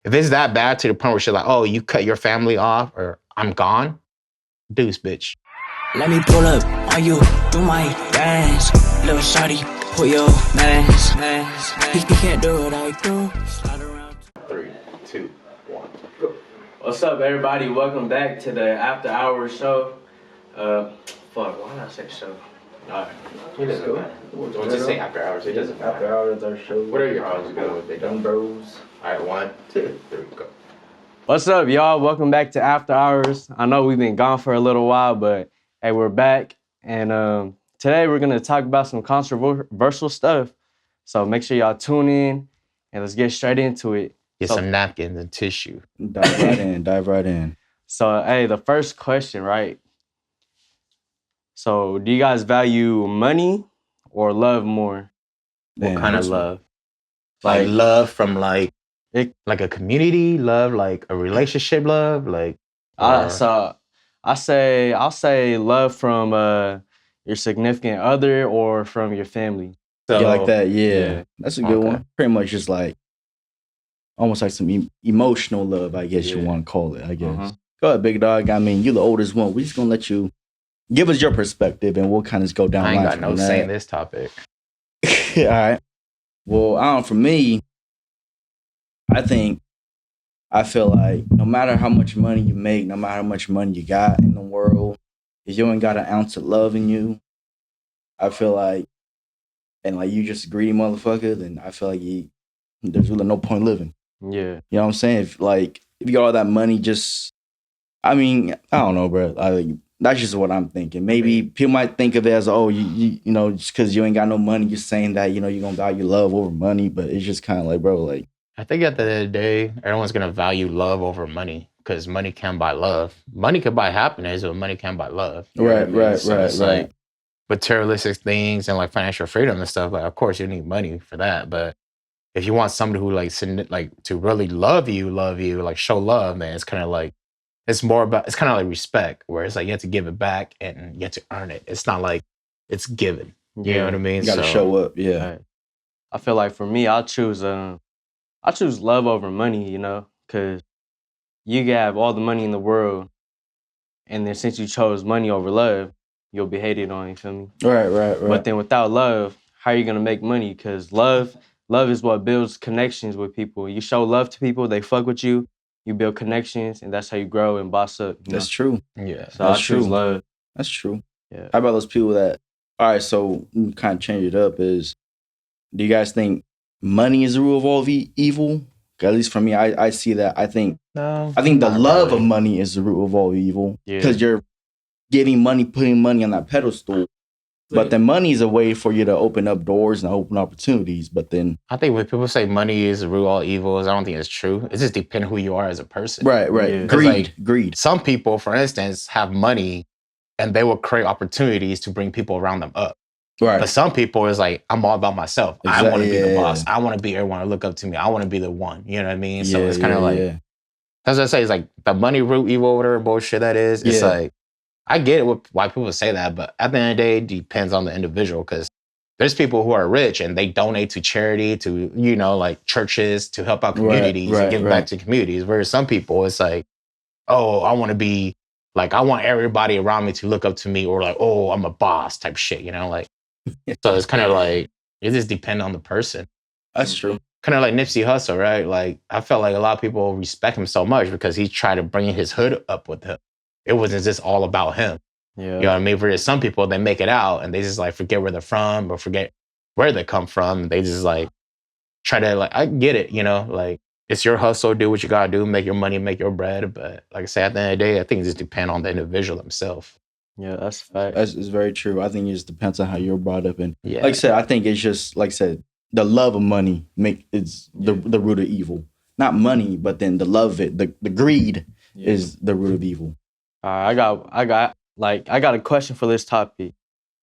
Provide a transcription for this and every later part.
If it's that bad to the point where she's like, oh, you cut your family off or I'm gone, deuce, bitch. Let me pull up on you, do my dance. Little shawty, pull your mask. He can't do what I do. Slide around. 3, 2, 1, go. What's up, everybody? Welcome back to the After Hours show. Why did I say show? Alright. It doesn't matter. We'll just say after hours. It doesn't matter. After hours, our show. What are your hours going with? They Dumb bros. All right, 1, 2, 3, go. What's up, y'all? Welcome back to After Hours. I know we've been gone for a little while, but hey, we're back. And today we're going to talk about some controversial stuff. So make sure y'all tune in and let's get straight into it. Get some napkins and tissue. Dive right in. So, hey, the first question, right? So, do you guys value money or love more? What kind of love? Like love from like a community love, like a relationship love, like. I'll say love from your significant other or from your family. So, like that, yeah. That's a good one. Pretty much just like, almost like some emotional love, I guess you want to call it, I guess. Go ahead, big dog. I mean, you're the oldest one. We're just going to let you give us your perspective and we'll kind of just go down. I ain't got no say in this topic. All right. Well, for me, I feel like no matter how much money you make, no matter how much money you got in the world, if you ain't got an ounce of love in you, I feel like, and like you just a greedy motherfucker, then I feel like there's really no point living. Yeah. You know what I'm saying? If you got all that money, I don't know, bro. That's just what I'm thinking. Maybe people might think of it as, oh, you know, just because you ain't got no money, you're saying that, you know, you're going to value love over money. But it's just kind of like, bro, like. I think at the end of the day, everyone's going to value love over money because money can buy love. Money can buy happiness, but money can't buy love. Right. Like materialistic things and like financial freedom and stuff. Like, of course, you need money for that. But if you want somebody who like to really love you, like show love, man, it's kind of like, it's kind of like respect, where it's like you have to give it back and you have to earn it. It's not like it's given. You know what I mean? You got to show up. Yeah. Right. I feel like for me, I'll choose love over money, you know, because you can have all the money in the world, and then since you chose money over love, you'll be hated on, you feel me? Right. But then without love, how are you going to make money? Because love is what builds connections with people. You show love to people, they fuck with you, you build connections, and that's how you grow and boss up. That's true. Yeah. So I choose love. That's true. Yeah. How about those people that, all right, so kind of change it up do you guys think money is the root of all evil? At least for me, I see that. I think the love of money is the root of all evil. Because you're getting money, putting money on that pedestal. But then money is a way for you to open up doors and open opportunities. But then I think when people say money is the root of all evils, I don't think it's true. It just depends who you are as a person. Right. Yeah. Greed. Some people, for instance, have money and they will create opportunities to bring people around them up. Right. But some people is like, I'm all about myself. Exactly. I want to be the boss. I want to be everyone to look up to me. I want to be the one. You know what I mean? So it's kind of like, that's what I say. It's like the money root evil, whatever bullshit that is. It's like, I get it why people say that, but at the end of the day, it depends on the individual because there's people who are rich and they donate to charity, to, you know, like churches to help out communities and give back to communities. Whereas some people, it's like, oh, I want to be like, I want everybody around me to look up to me, or like, oh, I'm a boss type shit, you know, like. So it's kind of like, it just depends on the person. That's true. Kind of like Nipsey Hussle, right? Like, I felt like a lot of people respect him so much because he tried to bring his hood up with him. It wasn't just all about him. Yeah. You know what I mean? For some people, they make it out and they just like forget where they're from or forget where they come from. They just like try to like, I get it, you know, like it's your hustle, do what you gotta do, make your money, make your bread. But like I say, at the end of the day, I think it just depends on the individual himself. Yeah, that's fact. That's very true. I think it just depends on how you're brought up. And like I said, I think it's just, like I said, the love of money is the root of evil. Not money, but then the love of it, the greed is the root of evil. I got a question for this topic.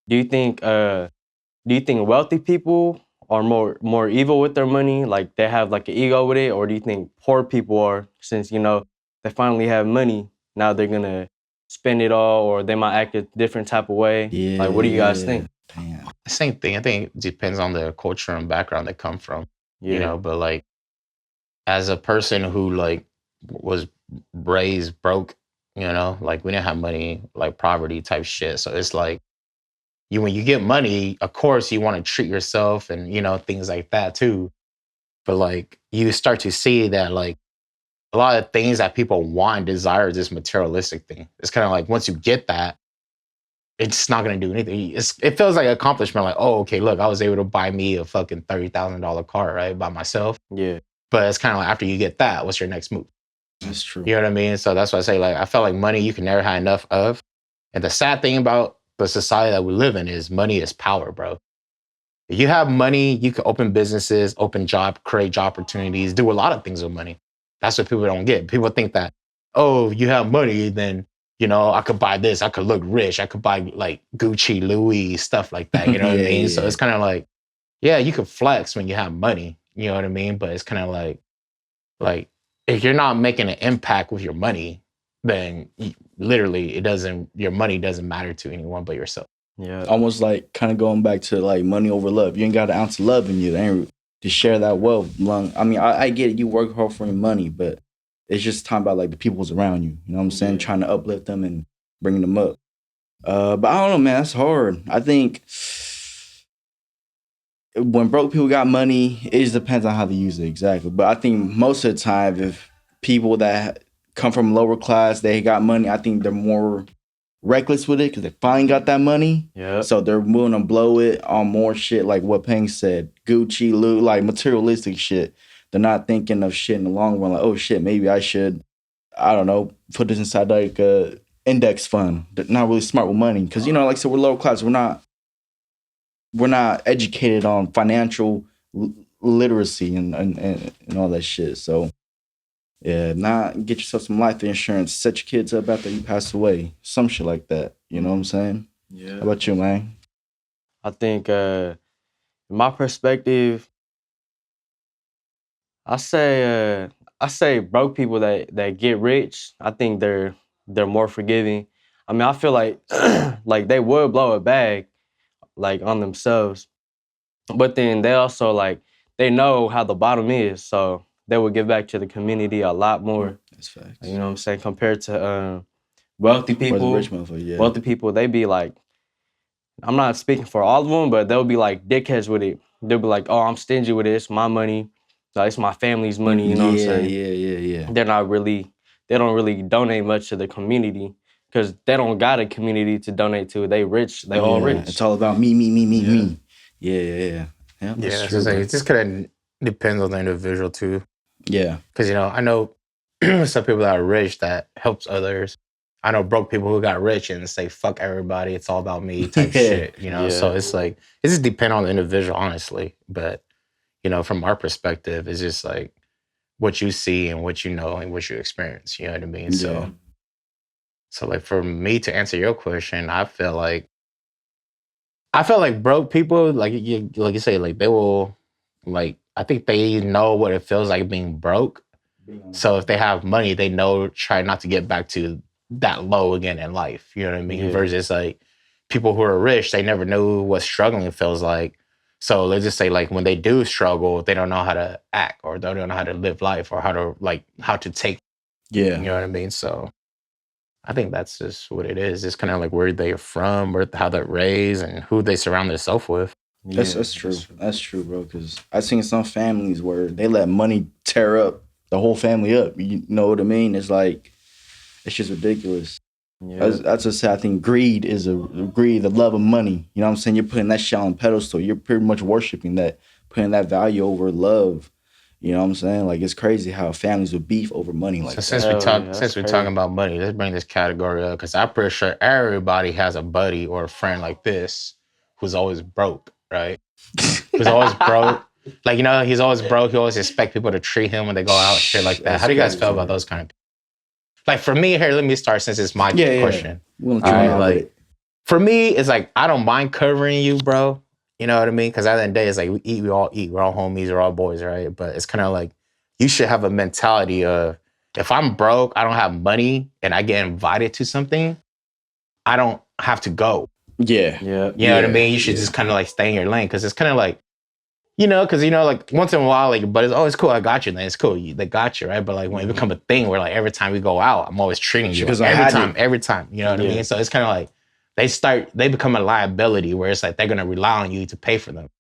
Do you think wealthy people are more evil with their money, like they have like an ego with it, or do you think poor people are, since you know they finally have money, now they're gonna spend it all, or they might act a different type of way? Like, what do you guys think? Damn. Same thing. I think it depends on the culture and background they come from. You know, but like as a person who like was raised broke, you know, like we didn't have money, like poverty type shit. So it's like when you get money, of course you want to treat yourself and, you know, things like that too. But like you start to see that like a lot of things that people want and desire is this materialistic thing. It's kind of like once you get that, it's not going to do anything. It feels like an accomplishment. Like, oh, okay, look, I was able to buy me a fucking $30,000 car, right, by myself. Yeah. But it's kind of like after you get that, what's your next move? That's true. You know what I mean? So that's why I say, like, I felt like money you can never have enough of. And the sad thing about the society that we live in is money is power, bro. If you have money, you can open businesses, create job opportunities, do a lot of things with money. That's what people don't get. People think that, oh, you have money, then, you know, I could buy this. I could look rich. I could buy like Gucci, Louis, stuff like that. You know what I mean? So it's kind of like, yeah, you can flex when you have money. You know what I mean? But it's kind of like if you're not making an impact with your money, then literally your money doesn't matter to anyone but yourself. Yeah. Almost like kind of going back to like money over love. You ain't got an ounce of love in you. They ain't to share that wealth. I mean, I get it. You work hard for your money, but it's just talking about like the people's around you. You know what I'm saying? Trying to uplift them and bring them up. But I don't know, man. That's hard. I think when broke people got money, it just depends on how they use it exactly. But I think most of the time, if people that come from lower class, they got money, I think they're more reckless with it because they finally got that money. Yeah. So they're willing to blow it on more shit like what Pheng said. Gucci, Louis, like materialistic shit. They're not thinking of shit in the long run. Like, oh shit, maybe I should, I don't know, put this inside like a index fund. They're not really smart with money. Because, you know, like I said, we're lower class. We're not educated on financial literacy and all that shit. So yeah, get yourself some life insurance, set your kids up after you pass away. Some shit like that. You know what I'm saying? Yeah. How about you, man? I think in my perspective, I say broke people that get rich, I think they're more forgiving. I mean, I feel like like they would blow a bag like on themselves, but then they also like they know how the bottom is, so they would give back to the community a lot more. That's facts. You know what I'm saying? Compared to wealthy people, rich motherfucker, yeah. Wealthy people, they be like, I'm not speaking for all of them, but they'll be like dickheads with it. They'll be like, oh, I'm stingy with it. It's my money. So it's my family's money. You know what I'm saying? Yeah. They don't really donate much to the community because they don't got a community to donate to. They rich. They all rich. It's all about me. Yeah. That's true, it just kind of depends on the individual too. Yeah. Because, you know, I know some people that are rich that helps others. I know broke people who got rich and say, fuck everybody, it's all about me type shit, you know? Yeah. So it's like, it just depends on the individual, honestly. But, you know, from our perspective, it's just like what you see and what you know and what you experience, you know what I mean? Yeah. So like for me to answer your question, I feel like broke people, like you say, like they will, like, I think they know what it feels like being broke. So if they have money, they know, try not to get back to that low again in life. You know what I mean? Yeah. Versus like people who are rich, they never knew what struggling feels like. So let's just say like when they do struggle, they don't know how to act or they don't know how to live life or how to take. Yeah. You know what I mean? So I think that's just what it is. It's kind of like where they're from, or how they're raised and who they surround themselves with. That's true. That's true, bro. Because I've seen some families where they let money tear up the whole family up. You know what I mean? It's like, it's just ridiculous. Yeah. That's just say I think greed, the love of money. You know what I'm saying? You're putting that shit on a pedestal. You're pretty much worshiping that, putting that value over love. You know what I'm saying? Like, it's crazy how families would beef over money like so that. Since we're talking about money, let's bring this category up, because I'm pretty sure everybody has a buddy or a friend like this who's always broke, right? Who's always broke. Like, you know, he's always broke. He always expect people to treat him when they go out, shit like that. That's how do you guys feel about those kind of people? Like, for me, here, let me start since it's my question. All right, like, for me, it's like, I don't mind covering you, bro. You know what I mean? Because at the end of the day, it's like, we all eat. We're all homies. We're all boys, right? But it's kind of like, you should have a mentality of, if I'm broke, I don't have money, and I get invited to something, I don't have to go. Yeah. You know what I mean? You should just kind of like stay in your lane, because it's kind of like, You know, because, you know, like once in a while, like, but it's cool. I got you. Then it's cool. They got you, right? But like when it become a thing where like every time we go out, I'm always treating you like, every time. You know what I mean? So it's kind of like they become a liability where it's like they're gonna rely on you to pay for them.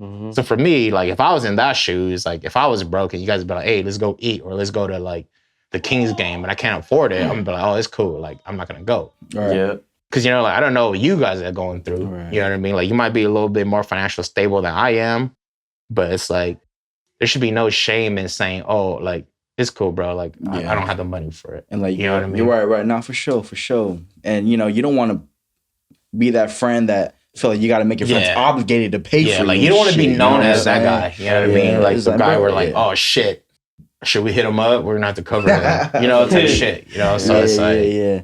Mm-hmm. So for me, like if I was in that shoes, like if I was broke and you guys would be like, hey, let's go eat or let's go to like the Kings game and I can't afford it, I'm gonna be like, oh, it's cool. Like I'm not gonna go. Right. Yeah. Because, you know, like I don't know what you guys are going through. Right. You know what I mean? Like you might be a little bit more financially stable than I am, but it's like there should be no shame in saying, oh, like it's cool, bro. Like I don't have the money for it. And like you know what I mean? You're right now for sure. And you know, you don't want to be that friend that feel like you got to make your friends obligated to pay for like you don't want to be known as that guy. You know what I mean? Like the guy where like, oh shit, should we hit him up? We're gonna have to cover him. You know, type shit. You know, so it's like yeah.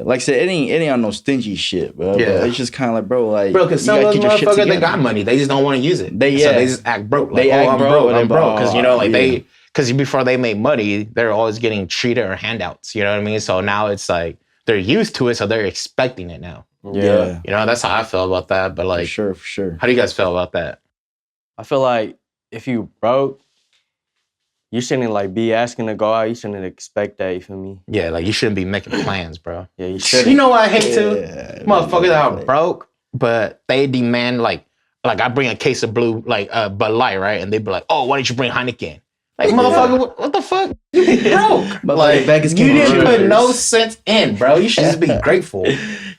Like I said, it ain't on no stingy shit, bro. Yeah. It's just kind of like, bro, because some of those motherfuckers, they got money. They just don't want to use it. So they just act broke. Like, I'm broke. Because, you know, like because before they made money, they're always getting treated or handouts. You know what I mean? So now it's like, they're used to it, so they're expecting it now. Yeah. You know, that's how I feel about that. But like, for sure. How do you guys feel about that? I feel like if you broke, you shouldn't like be asking to go out. You shouldn't expect that. You feel me? Yeah, like you shouldn't be making plans, bro. Yeah, you should. You know what I hate too? Motherfuckers that are broke, but they demand like I bring a case of blue, like Bud Light, right? And they be like, oh, why didn't you bring Heineken? Like, motherfucker, what the fuck? You broke. But like, you didn't put no cents in, bro. You should just be grateful.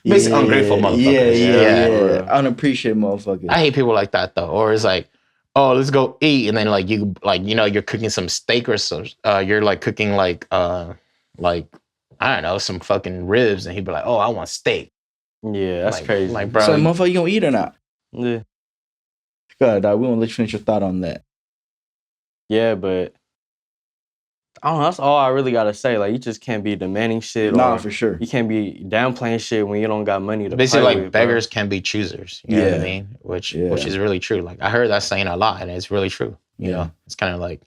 Basically, ungrateful motherfuckers. Yeah. Unappreciated motherfuckers. I hate people like that, though. Or it's like, oh, let's go eat. And then, like, you know, you're cooking some steak or some, you're, like, cooking, like, I don't know, some fucking ribs. And he'd be like, oh, I want steak. Yeah, that's crazy. Like, bro. So, motherfucker, you gonna eat or not? Yeah. Go ahead, dog. We want to let you finish your thought on that. Yeah, but I don't know. That's all I really gotta say. Like, you just can't be demanding shit. Nah, for sure. You can't be downplaying shit when you don't got money to basically, play like, with, beggars can be choosers. You know what I mean? Which is really true. Like, I heard that saying a lot, and it's really true. You know, it's kind of like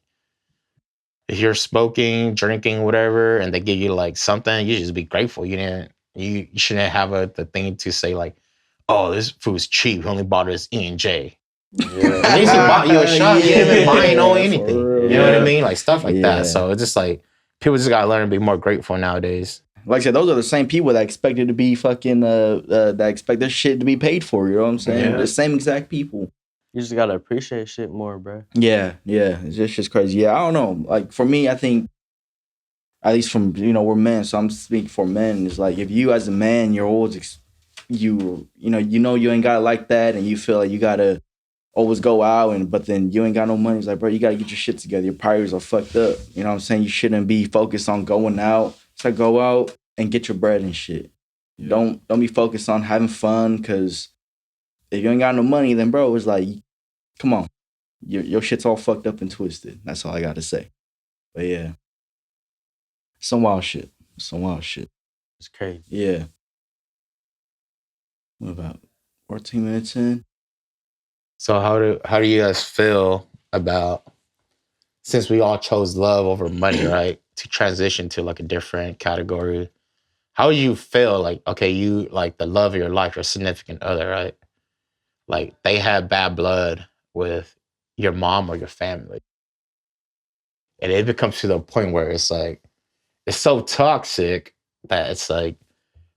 if you're smoking, drinking, whatever, and they give you like something, you just be grateful. You shouldn't have the thing to say like, oh, this food's cheap. He only bought us E&J. Yeah. At least he bought you a shot. You didn't even buy no anything. You know what I mean? Like stuff like that. So it's just like people just gotta learn to be more grateful nowadays. Like I said, those are the same people that expected to be fucking that expect their shit to be paid for. You know what I'm saying? The same exact people. You just gotta appreciate shit more, bro. Yeah. It's just crazy. Yeah, I don't know. Like for me, I think at least from we're men, so I'm speaking for men. It's like if you as a man, you're always you ain't got it like that, and you feel like you gotta always go out, but then you ain't got no money. It's like, bro, you gotta get your shit together. Your priorities are fucked up. You know what I'm saying? You shouldn't be focused on going out. It's like go out and get your bread and shit. Yeah. Don't be focused on having fun, because if you ain't got no money, then bro, it's like, come on. Your shit's all fucked up and twisted. That's all I gotta say. But yeah. Some wild shit. It's crazy. Yeah. What about 14 minutes in? So how do you guys feel about, since we all chose love over money, right? To transition to like a different category. How do you feel like, okay, you like the love of your life, your significant other, right? Like they had bad blood with your mom or your family. And it becomes to the point where it's like, it's so toxic that it's like,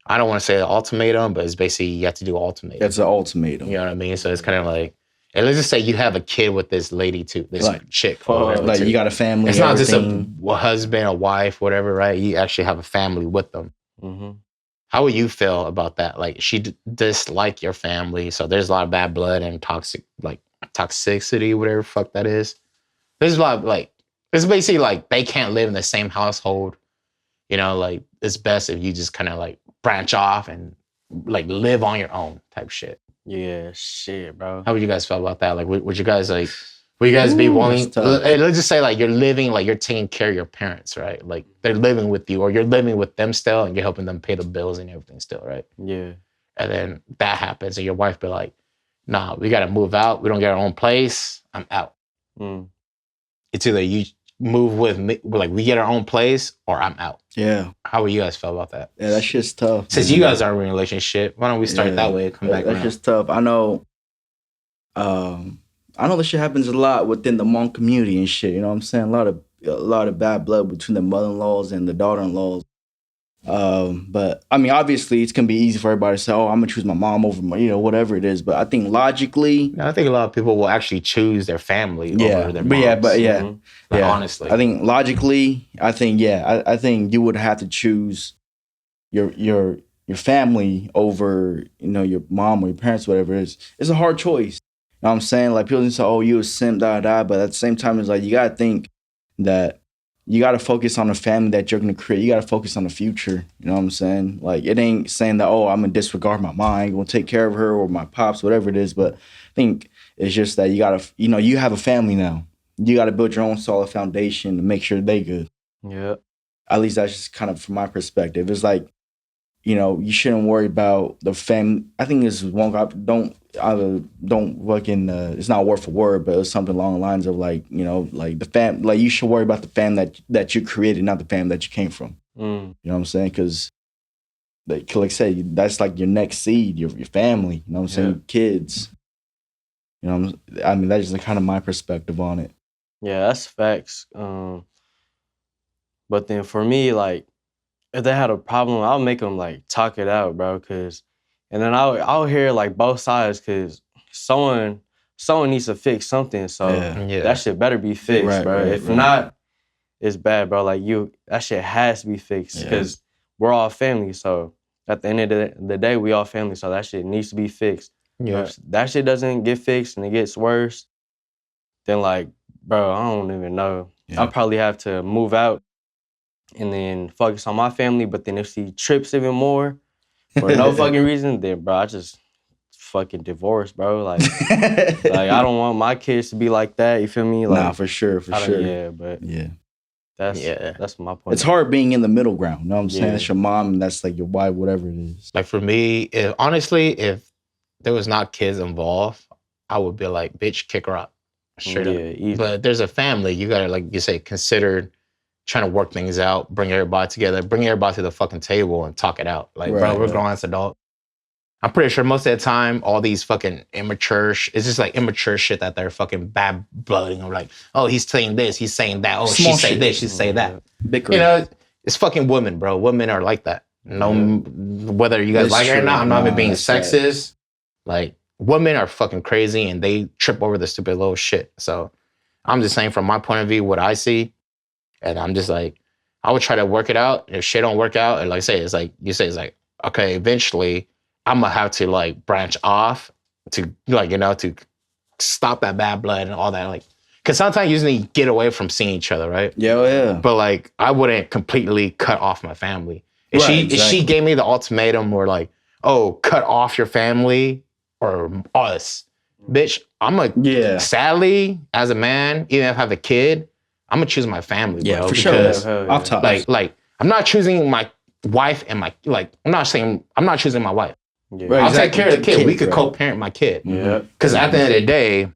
I don't want to say an ultimatum, but it's basically you have to do ultimatum. That's an ultimatum. You know what I mean? So it's kind of like, and let's just say you have a kid with this lady too, this chick. Like you got a family. It's not just a husband, a wife, whatever, right? You actually have a family with them. Mm-hmm. How would you feel about that? Like she dislike your family, so there's a lot of bad blood and toxicity, whatever the fuck that is. There's a lot of like, it's basically like they can't live in the same household. You know, like it's best if you just kind of like branch off and like live on your own type shit. Yeah, shit, bro. How would you guys feel about that? Like, would you guys like, would you guys be willing? Let's just say like you're living, like you're taking care of your parents, right? Like they're living with you, or you're living with them still, and you're helping them pay the bills and everything still, right? Yeah. And then that happens, and your wife be like, "Nah, we gotta move out. We don't get our own place. I'm out." It's either you move with me, like we get our own place, or I'm out. Yeah. How would you guys feel about that? Yeah, that shit's tough. Since you guys are in a relationship, why don't we start that way and come back around? That's just tough. I know I know this shit happens a lot within the Hmong community and shit. You know what I'm saying? A lot of bad blood between the mother-in-laws and the daughter-in-laws. But I mean, obviously, it's gonna be easy for everybody to say, "Oh, I'm gonna choose my mom over my," whatever it is. But I think logically, I think a lot of people will actually choose their family over their moms. Honestly, I think logically, I think you would have to choose your family over your mom or your parents, whatever it is. It's a hard choice. You know what I'm saying? Like people say, "Oh, you a simp," but at the same time, it's like you gotta think that. You got to focus on the family that you're going to create. You got to focus on the future. You know what I'm saying? Like, it ain't saying that, oh, I'm going to disregard my mom. I ain't going to take care of her or my pops, whatever it is. But I think it's just that you got to, you have a family now. You got to build your own solid foundation to make sure they good. Yeah. At least that's just kind of from my perspective. It's like, you shouldn't worry about the family. I think this is one guy, don't fucking, it's not word for word, but it's something along the lines of like, like the fam, like you should worry about the fam that you created, not the fam that you came from. You know what I'm saying? Because like I said, that's like your next seed, your family, you know what I'm saying? Kids. I mean, that's just kind of my perspective on it. Yeah, that's facts. But then for me, like, if they had a problem, I'll make them like talk it out, bro. And then I'll hear like both sides, cause someone needs to fix something. So that shit better be fixed, bro. If not, it's bad, bro. Like that shit has to be fixed, cause we're all family. So at the end of the day, we all family. So that shit needs to be fixed. Yeah. If that shit doesn't get fixed and it gets worse, then like, bro, I don't even know. Yeah. I'll probably have to move out and then focus on my family. But then if she trips even more for no fucking reason, then bro, I just fucking divorce, bro. Like, like I don't want my kids to be like that. You feel me? Like, nah, for sure. Yeah, but that's my point. It's hard being in the middle ground. You know what I'm saying? That's your mom and that's like your wife, whatever it is. Like for me, if there was not kids involved, I would be like, bitch, kick her out. Straight up. Easy. But there's a family. You gotta, like you say, consider trying to work things out, bring everybody together, bring everybody to the fucking table and talk it out. Like, bro, we're grown as adults. I'm pretty sure most of the time, all these fucking it's just like immature shit that they're fucking bad blooding. Or like, oh, he's saying this, he's saying that. Oh, she say this, she say that. Bickering. It's fucking women, bro. Women are like that. Whether you guys like it or not, I'm not even being sexist. Like, women are fucking crazy and they trip over the stupid little shit. So I'm just saying from my point of view, what I see. And I'm just like, I would try to work it out. If shit don't work out, and like I say, it's like, okay, eventually I'm gonna have to like branch off to like, to stop that bad blood and all that. Like, cause sometimes you just need to get away from seeing each other, right? Yeah. But like, I wouldn't completely cut off my family. If she gave me the ultimatum or like, oh, cut off your family or us, bitch, sadly, as a man, even if I have a kid, I'm gonna choose my family, bro. Yeah, for sure. I'll talk. Like, I'm not choosing my wife and I'm not choosing my wife. Yeah. I'll take care of the kid. We could co-parent my kid. Yeah. Because at the end of the day,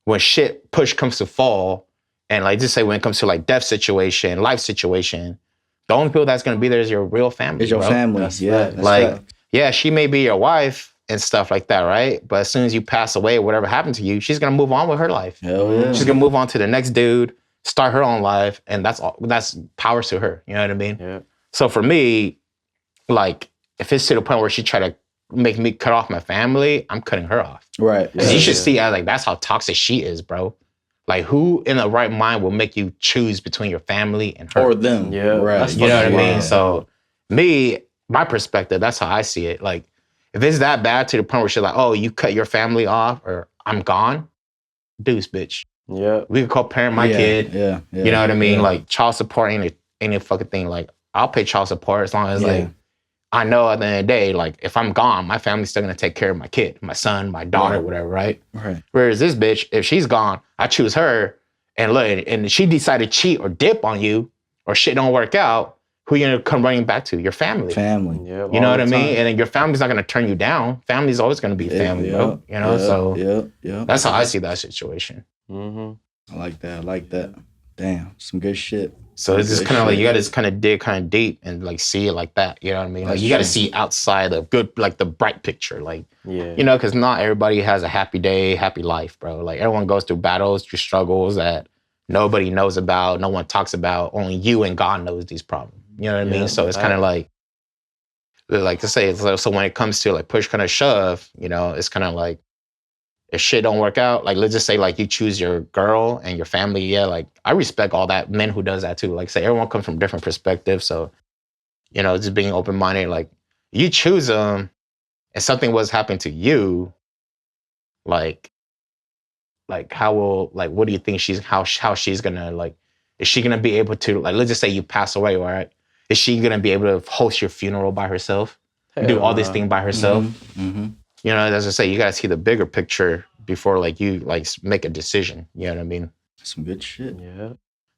when push comes to fall, and like just say when it comes to like death situation, life situation, the only people that's gonna be there is your real family. Is your family. That's she may be your wife and stuff like that, right? But as soon as you pass away, whatever happened to you, she's gonna move on with her life. Hell yeah. She's gonna move on to the next dude, start her own life, and that's powers to her. You know what I mean? Yeah. So for me, like, if it's to the point where she try to make me cut off my family, I'm cutting her off. Right. Because you should see, that's how toxic she is, bro. Like, who in the right mind will make you choose between your family and her? Or them. Yeah. Right. You know what I mean? So my perspective, that's how I see it. Like, if it's that bad to the point where she's like, oh, you cut your family off or I'm gone, deuce, bitch. Yeah. We could co-parent my kid. Yeah. You know what I mean? Like, child support ain't a fucking thing. Like, I'll pay child support as long as, like, I know at the end of the day, like, if I'm gone, my family's still gonna take care of my kid, my son, my daughter, whatever, right? Right. Whereas this bitch, if she's gone, I choose her, and look, and she decided to cheat or dip on you, or shit don't work out, who you gonna come running back to? Your family. Yeah. You know what I mean? And then your family's not gonna turn you down. Family's always gonna be family, bro. So that's how I see that situation. Mm-hmm. I like that. Damn, some good shit. So it's just kind of like you got to kind of dig kind of deep and like see it like that. You know what I mean? Like you got to see outside of good, like the bright picture. Like, you know, because not everybody has a happy day, happy life, bro. Like everyone goes through battles, through struggles that nobody knows about, no one talks about. Only you and God knows these problems. You know what I mean? So it's kind of like to say, so when it comes to like push kind of shove, you know, it's kind of like, if shit don't work out, like let's just say like you choose your girl and your family, yeah, like I respect all that men who does that too. Like say everyone comes from different perspectives, so you know, just being open minded. Like you choose them, and something was happening to you, like how will like what do you think how she's gonna like? Is she gonna be able to like let's just say you pass away, all right? Is she gonna be able to host your funeral by herself? Do all this thing by herself? You know, as I say, you gotta see the bigger picture before like you like make a decision. You know what I mean? Some good shit. Yeah.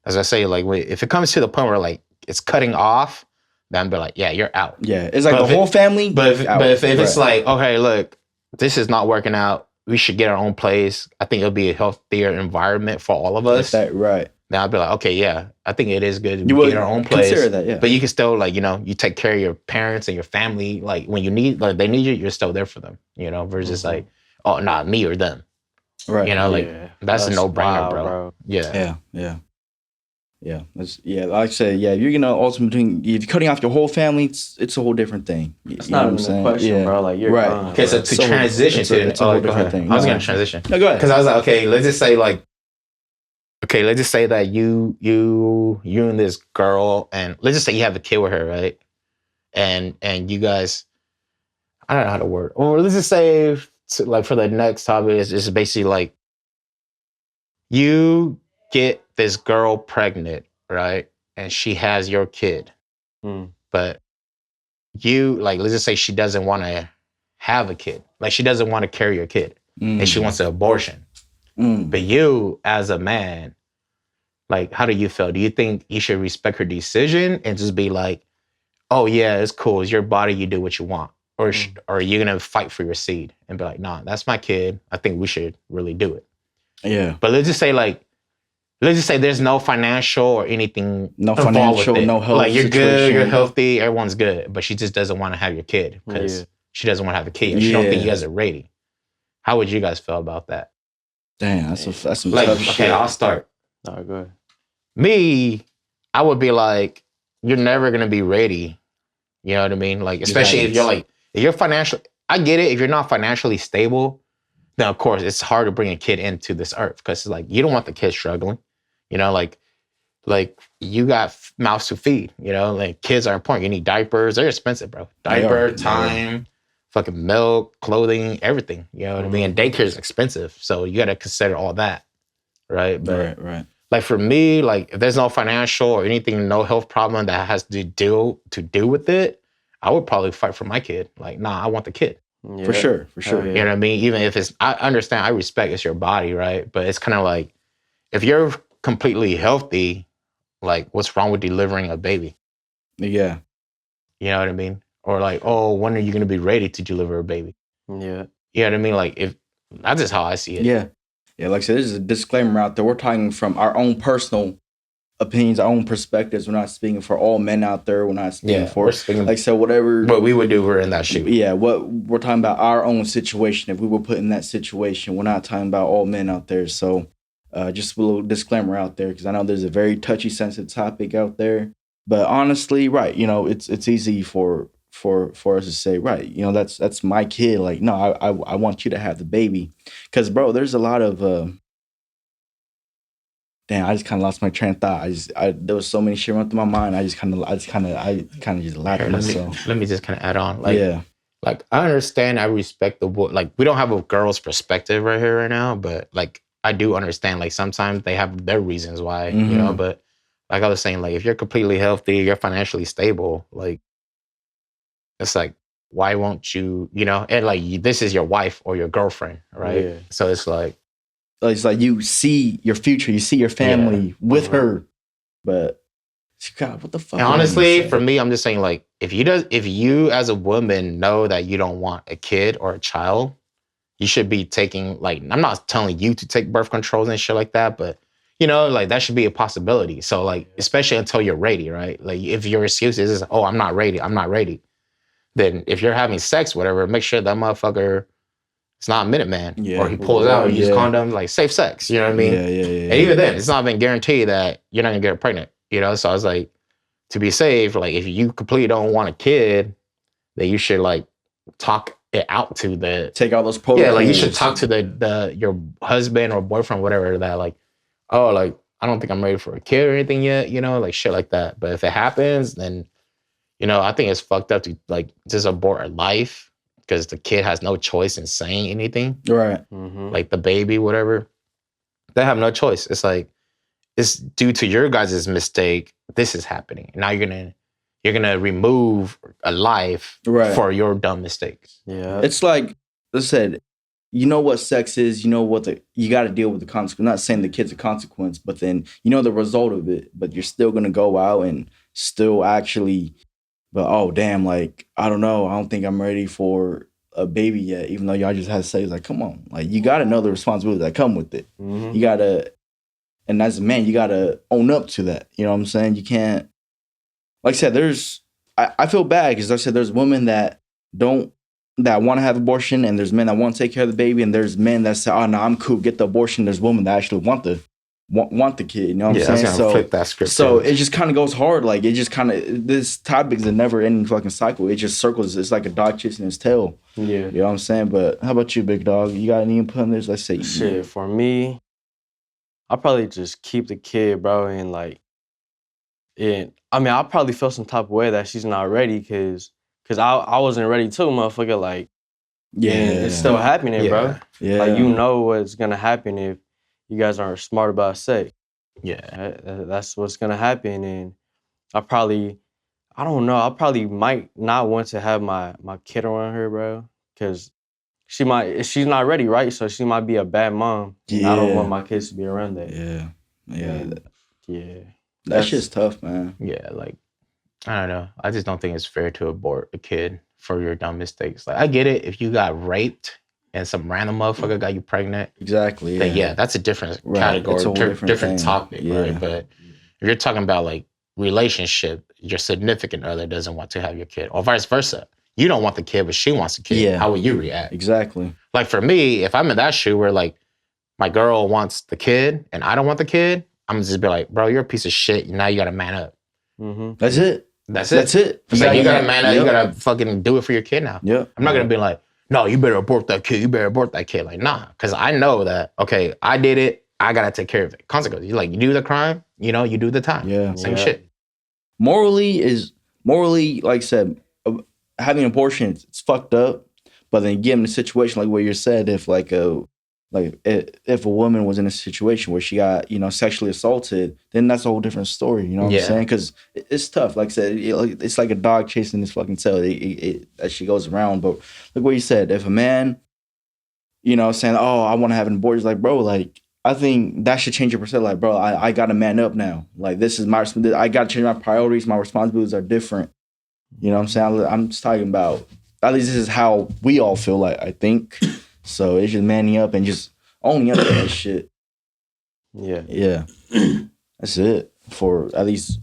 As I say, like if it comes to the point where like it's cutting off, then I'd be like, yeah, you're out. Yeah, it's like the whole family. But if it's like, okay, look, this is not working out. We should get our own place. I think it'll be a healthier environment for all of us. Right. Then I'd be like, okay, yeah, I think it is good to get our own place. Consider that, yeah. But you can still like, you know, you take care of your parents and your family. Like when you need, like they need you, you're still there for them. You know, versus like, oh, nah, me or them. Right. You know, like that's a no-brainer, bro. Yeah. Like I said, yeah, if you're gonna ultimately, if you're cutting off your whole family, it's a whole different thing. It's not even a question, bro. Like you're right. Okay, so to transition to it's a whole different thing. I was gonna transition. No, go ahead. Because I was like, okay, let's just say that you and this girl, and let's just say you have a kid with her, right? And you guys, I don't know how to word. Or let's just say, like for the next topic, is basically like you get this girl pregnant, right? And she has your kid, but you like let's just say she doesn't want to have a kid, like she doesn't want to carry your kid, and she wants an abortion. But you, as a man, like, how do you feel? Do you think you should respect her decision and just be like, oh, yeah, it's cool. It's your body. You do what you want. Or are you going to fight for your seed and be like, nah, that's my kid. I think we should really do it. Yeah. But let's just say there's no financial or anything. No financial, no health. Like, you're good, you're healthy, everyone's good. But she just doesn't want to have your kid because she doesn't want to have a kid. She don't think you guys are ready. How would you guys feel about that? Damn, that's some like, tough shit. Okay, I'll start. Oh, go ahead. Me, I would be like, you're never gonna be ready. You know what I mean? Like, especially if you're financially, I get it. If you're not financially stable, then of course it's hard to bring a kid into this earth because like you don't want the kid struggling. You know, like you got mouths to feed. You know, like kids are important. You need diapers. They're expensive, bro. Time. Fucking milk, clothing, everything. You know what I mean? And daycare is expensive. So you got to consider all that. Right? But right. Like for me, like if there's no financial or anything, no health problem that has to do with it, I would probably fight for my kid. Like, nah, I want the kid. Yeah. For sure. You know what I mean? Even if I understand, I respect it's your body, right? But it's kind of like, if you're completely healthy, like what's wrong with delivering a baby? Yeah. You know what I mean? Or like, oh, when are you going to be ready to deliver a baby? Yeah. You know what I mean? Like, if that's just how I see it. Yeah. Yeah, like I said, this is a disclaimer out there. We're talking from our own personal opinions, our own perspectives. We're not speaking for all men out there. We're not speaking like I said, whatever. What we would do, we're in that shoe. Yeah, what we're talking about our own situation. If we were put in that situation, we're not talking about all men out there. So just a little disclaimer out there, because I know there's a very touchy, sensitive topic out there. But honestly, right, you know, it's easy for us to say, right, you know, that's my kid. Like, no, I want you to have the baby, because bro, there's a lot of damn, I just kind of lost my train of thought. There was so many shit running through my mind. I kind of just laughed at myself. Let me just kind of add on. Like, like I understand, I respect the like we don't have a girl's perspective right here right now, but like I do understand. Like sometimes they have their reasons why, you know. But like I was saying, like if you're completely healthy, you're financially stable, like. It's like, why won't you, you know, and like, this is your wife or your girlfriend, right? Yeah. So it's like you see your future, you see your family with her, but God, what the fuck? And honestly, for me, I'm just saying, like, if you as a woman know that you don't want a kid or a child, you should be taking, like, I'm not telling you to take birth controls and shit like that, but you know, like that should be a possibility. So like, especially until you're ready, right? Like if your excuse is, oh, I'm not ready, then if you're having sex, whatever, make sure that motherfucker is not a Minuteman, or he pulls out and uses condoms, like safe sex. You know what I mean? And even then, it's not been guaranteed that you're not gonna get pregnant. You know, so I was like, to be safe, like if you completely don't want a kid, then you should like talk it out to take out those protocols. Yeah, like you should talk to your husband or boyfriend, whatever, that like, oh, like I don't think I'm ready for a kid or anything yet, you know, like shit like that. But if it happens, then, you know, I think it's fucked up to like just abort a life because the kid has no choice in saying anything. Right. Like the baby, whatever. They have no choice. It's like, it's due to your guys' mistake, this is happening. Now you're gonna remove a life for your dumb mistakes. Yeah. It's like I said, you know what sex is, you know what you got to deal with the consequence. I'm not saying the kid's a consequence, but then you know the result of it, but you're still going to go out and still actually, but oh, damn, like, I don't know. I don't think I'm ready for a baby yet, even though y'all just had to say, like, come on. Like, you got to know the responsibilities that come with it. You got to, and as a man, you got to own up to that. You know what I'm saying? You can't, like I said, I feel bad because like I said, there's women that want to have abortion, and there's men that want to take care of the baby, and there's men that say, oh, no, I'm cool, get the abortion. There's women that actually want the kid, you know what I'm saying? So flip that script. So it just kind of goes hard. Like, it just kind of, this topic is a never-ending fucking cycle. It just circles. It's like a dog chasing his tail. Yeah. You know what I'm saying? But how about you, big dog? You got any input on this? Let's say. Shit, for me, I'll probably just keep the kid, bro, and like, I'll probably feel some type of way that she's not ready because I wasn't ready too, motherfucker. Like, it's still happening, bro. Yeah. Like, you know what's gonna happen if you guys aren't smart about sex. Yeah. That's what's gonna happen. And I probably might not want to have my kid around her, bro. Because she's not ready, right? So she might be a bad mom. Yeah. I don't want my kids to be around that. Yeah. That shit's tough, man. Yeah, like, I don't know. I just don't think it's fair to abort a kid for your dumb mistakes. Like, I get it. If you got raped and some random motherfucker got you pregnant. Exactly. Then that's a different category, different topic, right? But if you're talking about like relationship, your significant other doesn't want to have your kid, or vice versa. You don't want the kid, but she wants the kid. Yeah. How would you react? Exactly. Like for me, if I'm in that shoe where like my girl wants the kid and I don't want the kid, I'm gonna just be like, bro, you're a piece of shit. Now you gotta man up. That's it. That's it. It's like you gotta man up. You gotta fucking do it for your kid now. Yeah. I'm not gonna be like, no, you better abort that kid. You better abort that kid. Like, nah, because I know that, okay, I did it. I gotta take care of it. Consequences. You like, you do the crime, you know, you do the time. Yeah. Same shit. Morally, like I said, having an abortion, it's fucked up. But then getting in a situation like what you said, if if a woman was in a situation where she got, sexually assaulted, then that's a whole different story. You know what I'm saying? Because it's tough. Like I said, it's like a dog chasing his fucking tail as she goes around. But like what you said, if a man, saying, oh, I want to have an abortion, like, bro, like, I think that should change your perspective. Like, bro, I got to man up now. Like, this is I got to change my priorities. My responsibilities are different. You know what I'm saying? I'm just talking about, at least this is how we all feel like, I think. So it's just manning up and just owning up to that shit. Yeah. Yeah. That's it for at least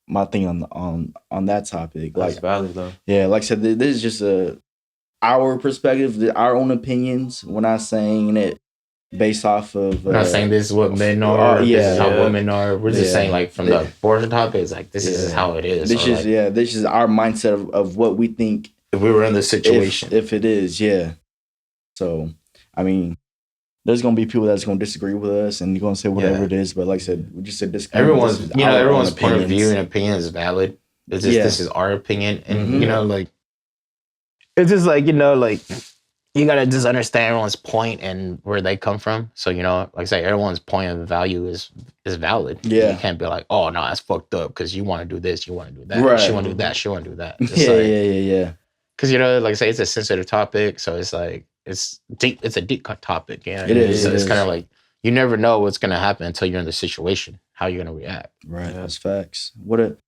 my thing on that topic. That's valid though. Yeah, like I said, this is just our perspective, our own opinions. We're not saying it based off of... We're not saying this is what men are, this is how women are. We're just saying, like, from the abortion topic, it's like, this is how it is. This is our mindset of what we think. If we were in this situation. If it is, yeah. So, I mean, there's going to be people that's going to disagree with us and you're going to say whatever it is. But like I said, we just said this. Everyone's point of view and opinion is valid. It's just, this is our opinion. And, like, it's just like, like, you got to just understand everyone's point and where they come from. So, like I say, everyone's point of value is valid. Yeah. You can't be like, oh, no, that's fucked up because you want to do this, you want to do that. Right. She want to do that, she want to do that. Yeah. Because, like I say, it's a sensitive topic. So it's like, it's deep. It's a deep topic. It is. So it's kind of like, you never know what's going to happen until you're in the situation, how you're going to react. Right. That's facts. What if,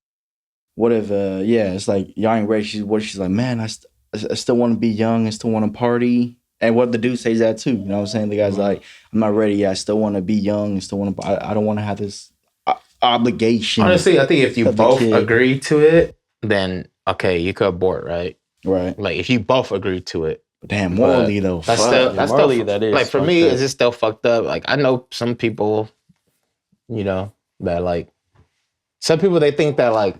it's like, y'all ain't ready. She's like, man, I still want to be young. I still want to party. And what the dude says that too. You know what I'm saying? The guy's like, I'm not ready yet. I still want to be young. I don't want to have this obligation. Honestly, I think if you both agree to it, then okay, you could abort, right? Right. Like if you both agree to it. Damn, morally though. That's still that is. Like for me, it's just still fucked up. Like I know some people, you know, that like some people they think that like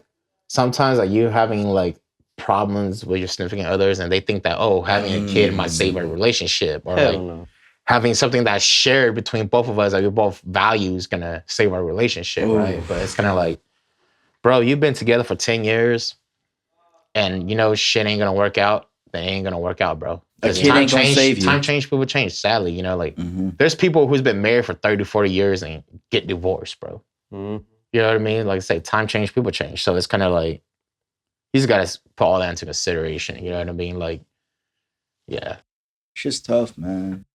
sometimes like you having like problems with your significant others and they think that having a kid might save a relationship or having something that's shared between both of us, like your both values gonna save our relationship, right? But it's kind of like, bro, you've been together for 10 years and you know shit ain't gonna work out, then it ain't gonna work out, bro. A kid ain't gonna save you. Time change, people change, sadly, you know, like there's people who's been married for 30, 40 years and get divorced, bro. You know what I mean? Like I say, time change, people change. So it's kind of like, you just gotta put all that into consideration. You know what I mean? Like, yeah. It's just tough, man.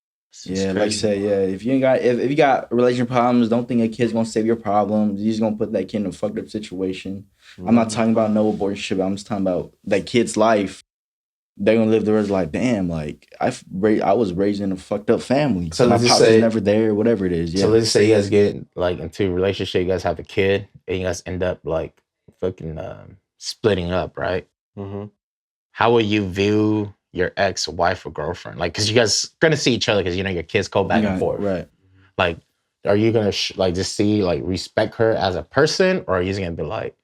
Yeah, like I said, if you got relationship problems, don't think a kid's gonna save your problems. You're just gonna put that kid in a fucked up situation. I'm not talking about no abortion, I'm just talking about that kid's life. They're gonna live the rest like, damn, like I was raised in a fucked up family. So my pops was never there, whatever it is. Yeah. So let's just say you guys get like into a relationship, you guys have a kid, and you guys end up like fucking splitting up, right? How will you view your ex-wife or girlfriend? Like, because you guys gonna see each other because you know your kids go back and forth, right? Like, are you gonna like just see like respect her as a person, or are you just gonna be like,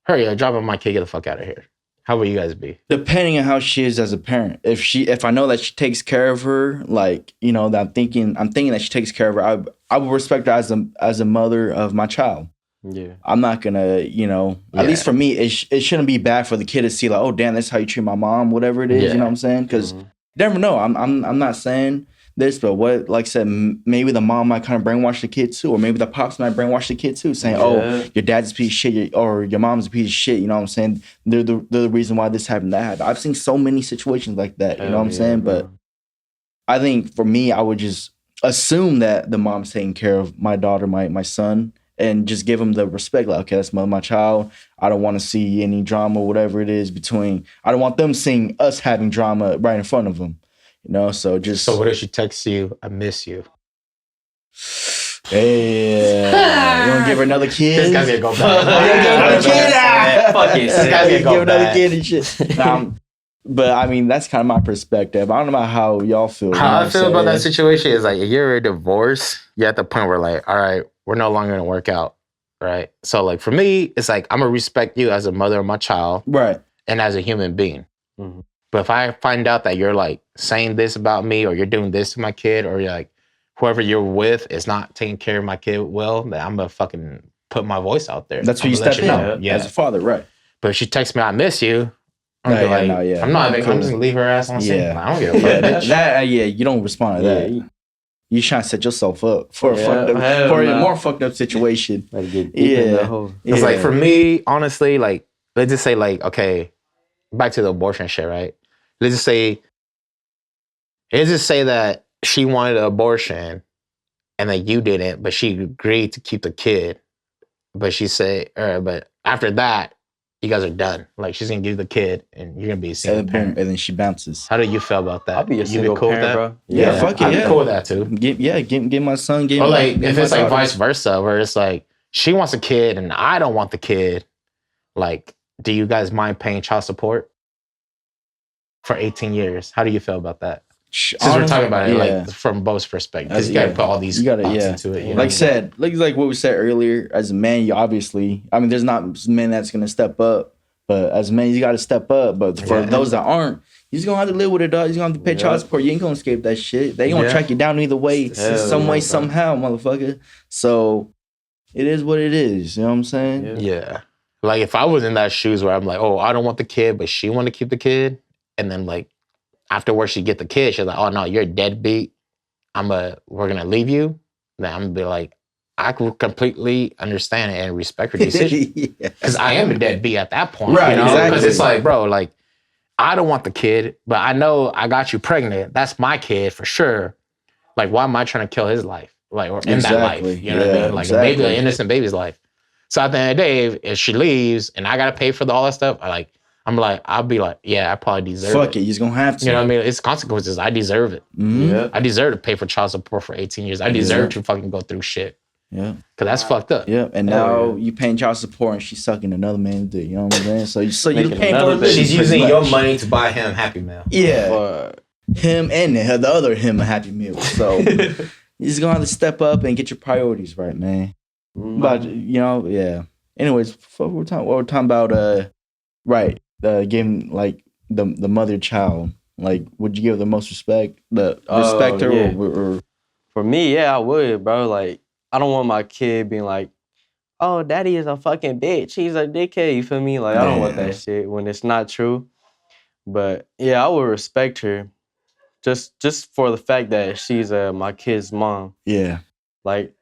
hurry up, drop my kid, get the fuck out of here? How will you guys be? Depending on how she is as a parent. If I know that she takes care of her, like, you know, that I'm thinking that she takes care of her, I will respect her as a mother of my child. Yeah. I'm not gonna, you know, at least for me, it shouldn't be bad for the kid to see like, oh damn, that's how you treat my mom, whatever it is, you know what I'm saying? Because you never know. I'm not saying this, but what, like I said, maybe the mom might kind of brainwash the kid too, or maybe the pops might brainwash the kid too, saying, oh, your dad's a piece of shit, or your mom's a piece of shit, you know what I'm saying? They're the reason why this happened, that happened. I've seen so many situations like that, you know what I'm saying? But I think for me, I would just assume that the mom's taking care of my daughter, my son, and just give them the respect, like, okay, that's my child. I don't want to see any drama, whatever it is between, I don't want them seeing us having drama right in front of them. You know, so just... So what if she texts you, I miss you? Hey, you want to give her another kid? This guy's gonna go back. Give another kid. This guy's gonna go back. Kid and shit. But I mean, that's kind of my perspective. I don't know about how y'all feel. How I feel about that situation is like, if you're a divorce, you're at the point where like, all right, we're no longer gonna work out, right? So like for me, it's like, I'm gonna respect you as a mother of my child. Right. And as a human being. But if I find out that you're like saying this about me, or you're doing this to my kid, or you're like, whoever you're with is not taking care of my kid well, then I'm gonna fucking put my voice out there. That's where you step in as a father, right? But if she texts me, I miss you, I'm just gonna leave her ass on scene. I don't give a fuck. You don't respond to that. You trying to set yourself up for a more fucked up situation. It's like for me, honestly, like let's just say like, okay, back to the abortion shit, right? Let's just say that she wanted an abortion and that you didn't, but she agreed to keep the kid. But she said, but after that, you guys are done. Like she's gonna give the kid and you're gonna be a single parent. And then she bounces. How do you feel about that? I'll be a single parent, bro. Yeah, fuck it. I'd be cool with that too. Give my son, or like if it's like vice versa, where it's like she wants a kid and I don't want the kid, like, do you guys mind paying child support for 18 years? How do you feel about that? Since we're talking about it like from both perspectives, because you got to put all these thoughts into it. You know? Like said, like what we said earlier, as a man, you obviously, I mean, there's not men that's gonna step up, but as a man, you got to step up. But for those that aren't, you're just gonna have to live with it, dog. You're gonna have to pay child support. You ain't gonna escape that shit. They gonna track you down either way, some way, somehow, motherfucker. So it is what it is. You know what I'm saying? Yeah. Like if I was in that shoes where I'm like, oh, I don't want the kid, but she want to keep the kid, and then like afterwards she get the kid, she's like, oh no, you're a deadbeat. We're gonna leave you. Then I'm gonna be like, I could completely understand it and respect her decision. Because I am a deadbeat at that point. Right, you know? exactly. Because it's like, bro, like, I don't want the kid, but I know I got you pregnant. That's my kid for sure. Like, why am I trying to kill his life? Like, or end that life. You know what I mean? Like an innocent baby's life. So at the end of the day, if she leaves and I gotta pay for all that stuff, I'll be like, yeah, I probably deserve it. Fuck it, you're just gonna have to. You know what I mean? It's consequences. I deserve it. Mm-hmm. Yeah. I deserve to pay for child support for 18 years. I deserve to fucking go through shit. Yeah. Cause that's fucked up. Yeah. And now you paying child support and she's sucking another man's dick. You know what I'm saying? So you're paying for it. She's using your money to buy him Happy Meal. Yeah. Him and the other him a Happy Meal. So you're just gonna have to step up and get your priorities right, man. But yeah. Anyways, what we're talking about, right? Giving like the mother child. Like, would you give the most respect? Respect her or For me, yeah, I would, bro. Like, I don't want my kid being like, oh, daddy is a fucking bitch. He's a dickhead. You feel me? Like, I don't want that shit when it's not true. But yeah, I would respect her just for the fact that she's my kid's mom. Yeah. Like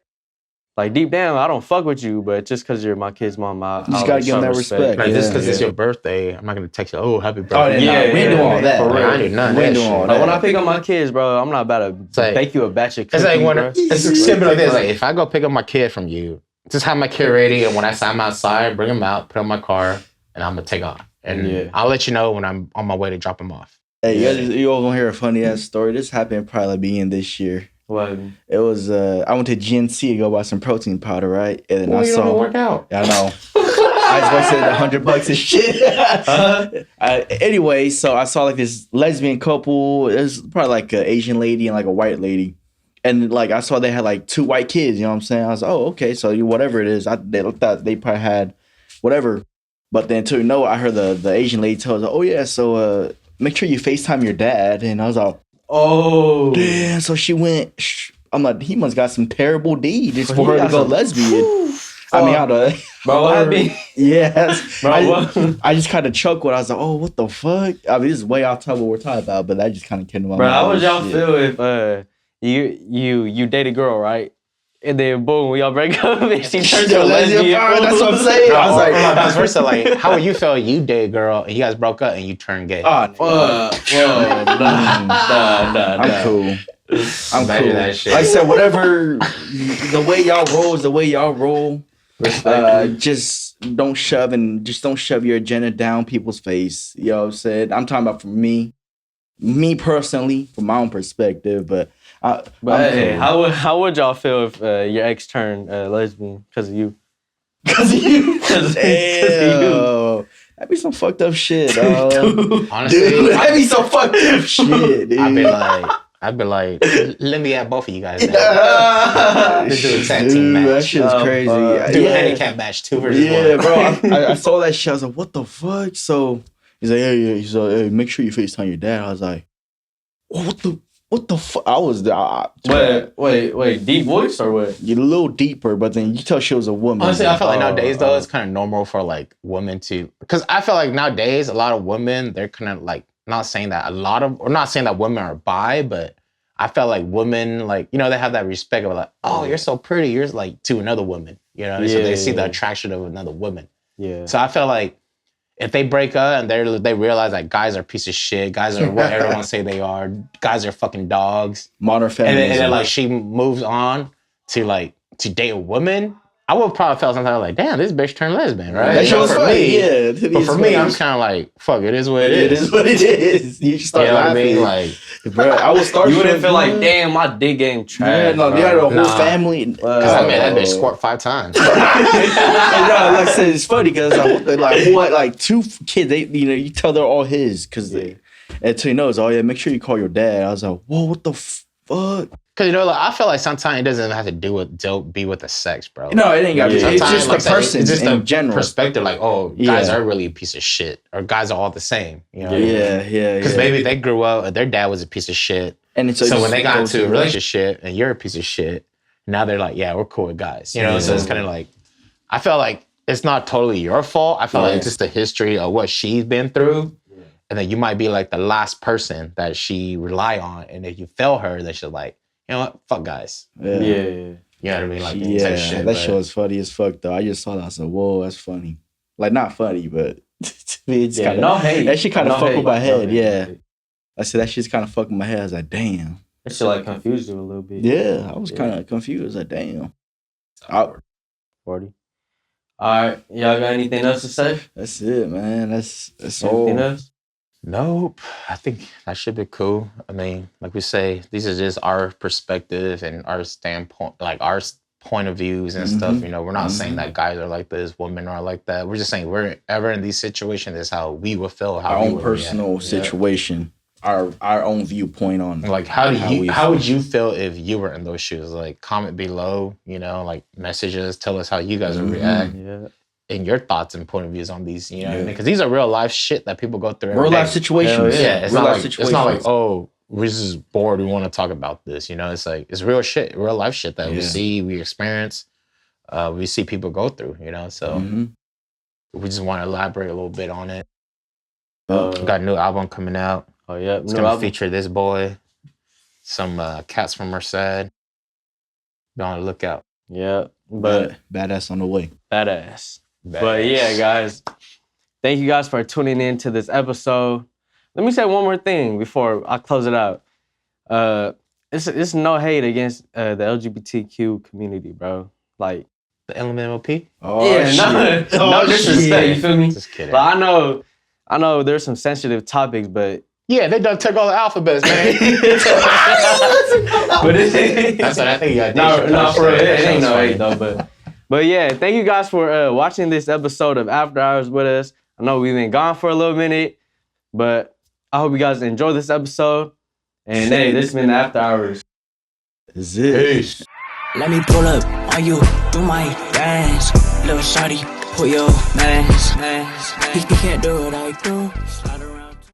deep down, I don't fuck with you, but just because you're my kid's mom, I just gotta give them that respect. Like, just because it's your birthday, I'm not gonna text you, oh, happy birthday. Oh, yeah, we ain't doing all that. For real. I ain't none of that shit. Like, when I pick up my kids, bro, I'm not about to bake you a batch of cookies, it's like bro. It's simple like this. Like, if I go pick up my kid from you, just have my kid ready, and when I'm outside, bring him out, put him in my car, and I'm gonna take off. And I'll let you know when I'm on my way to drop him off. Hey, you all gonna hear a funny ass story. This happened probably beginning this year. What? It was I went to GNC to go buy some protein powder, right? And then I you saw don't work out. Yeah, I know. I just wasted $100 and shit. Anyway, so I saw like this lesbian couple. It was probably like an Asian lady and like a white lady. And like I saw they had like 2 white kids, you know what I'm saying? I was like, oh, okay, so whatever it is. They thought they probably had whatever. But then to know, I heard the Asian lady tell us, oh yeah, so make sure you FaceTime your dad. And I was like, oh damn! So she went. I'm like, he must got some terrible deed just for her to go lesbian. I mean, I don't. Bro, what happened? Yes. Bro, I just kind of chuckled. I was like, oh, what the fuck? I mean, this is way off top what we're talking about, but that just kind of came to my mind. Bro, how would y'all feel if you date a girl, right? And then boom, we all break up and she turns to a lesbian. That's what I'm saying. I was like, vice versa. Like, how would you feel? You date a girl and you guys broke up and you turn gay. Oh, fuck. Nah. I'm cool. I'm cool. That shit. Like I said, whatever the way y'all roll is the way y'all roll. Just don't shove your agenda down people's face. You know what I'm saying? I'm talking about for me personally, from my own perspective, but hey, how would y'all feel if your ex turned lesbian because of you? Because of you? Damn. That'd be some fucked up shit, dog. Honestly, dude, that'd be some fucked up shit, dude. I'd be like, let me at both of you guys now. Let's do a tag team match. That shit's crazy. Do a handicap match, 2 versus 1. Yeah, bro. I saw that shit. I was like, what the fuck? So he's like, yeah. He's like, hey, make sure you FaceTime your dad. I was like, oh, what the fuck? I was wait, deep voice or what? You're a little deeper, but then you tell she was a woman. Honestly, I feel like nowadays though, it's kind of normal for like women to, because I feel like nowadays a lot of women, they're kind of like, not saying that women are bi, but I felt like women, like, you know, they have that respect of like, oh, you're so pretty, you're like to another woman, you know, so they see the attraction of another woman. Yeah. So I feel like if they break up and they realize that guys are a piece of shit, guys are what everyone say they are, guys are fucking dogs. Modern feminism. And then like she moves on to date a woman, I would probably feel sometimes like, damn, this bitch turned lesbian, right? That shit was funny, yeah. But for me, I'm kind of like, fuck, it is what it is. It is what it is. You start laughing. You know what I mean? Like, bro, I would start. You wouldn't feel like, damn, my dick game trash. Yeah, no, they had a whole family. Because I made that bitch squirt 5 times. Like I said, it's funny because like 2 kids, they, you know, you tell they're all his because until he knows, oh yeah, make sure you call your dad. I was like, whoa, what the fuck? Because, you know, like, I feel like sometimes it doesn't have to be with the sex, bro. No, it ain't got to be. It's just like, the person it's just in general. Perspective, like, oh, guys are really a piece of shit. Or guys are all the same. You know? Yeah. Because maybe they grew up, and their dad was a piece of shit. And so when they got into a relationship, and you're a piece of shit, now they're like, yeah, we're cool with guys. You know, so it's kind of like, I feel like it's not totally your fault. I feel like it's just the history of what she's been through. And then you might be like the last person that she rely on. And if you fail her, then she's like, you know what? Fuck guys. Yeah. You know what I mean? Like, shit, that shit was funny as fuck, though. I just saw that. I said, whoa, that's funny. Like, not funny, but to me, it's kind of... No hate. That shit kind of fucked with my head, hate. I said, that shit's kind of fucked with my head. I was like, damn. That shit, like, confused you a little bit. Yeah, I was kind of confused. Like, damn. 40. All right, y'all got anything else to say? That's it, man. That's Anything all. else? Nope. I think that should be cool. I mean, like we say, these are just our perspective and our standpoint, like our point of views and stuff. You know, we're not saying that guys are like this, women are like that. We're just saying we're ever in these situations, this is how we would feel, how Our we own would personal react. situation, our own viewpoint on. Like, how would you feel if you were in those shoes? Like, comment below, you know, like messages, tell us how you guys would react. Yeah. And your thoughts and point of views on these, you know what I mean? Because these are real life shit that people go through. Real life situations. Yeah, it's not like, oh, we're just bored, we want to talk about this. You know, it's like, it's real shit, real life shit that we see, we experience, we see people go through, you know? So we just want to elaborate a little bit on it. Got a new album coming out. Oh, yeah. It's going to feature this boy, some cats from Merced. Be on the lookout. Yeah, but badass on the way. Badass. But yeah, guys, thank you guys for tuning in to this episode. Let me say one more thing before I close it out. It's no hate against the LGBTQ community, bro. Like the LMNOP? Oh, yeah, no disrespect, you feel me? Just kidding. But I know there's some sensitive topics, but yeah, they done took all the alphabets, man. But that's what I think. No, for real, it ain't no hate though, But yeah, thank you guys for watching this episode of After Hours with us. I know we've been gone for a little minute, but I hope you guys enjoy this episode. And hey, this has been After Hours. Is it? Peace. Let me pull up on you, do my dance. Little shawty, put your mask. He can't do what I do.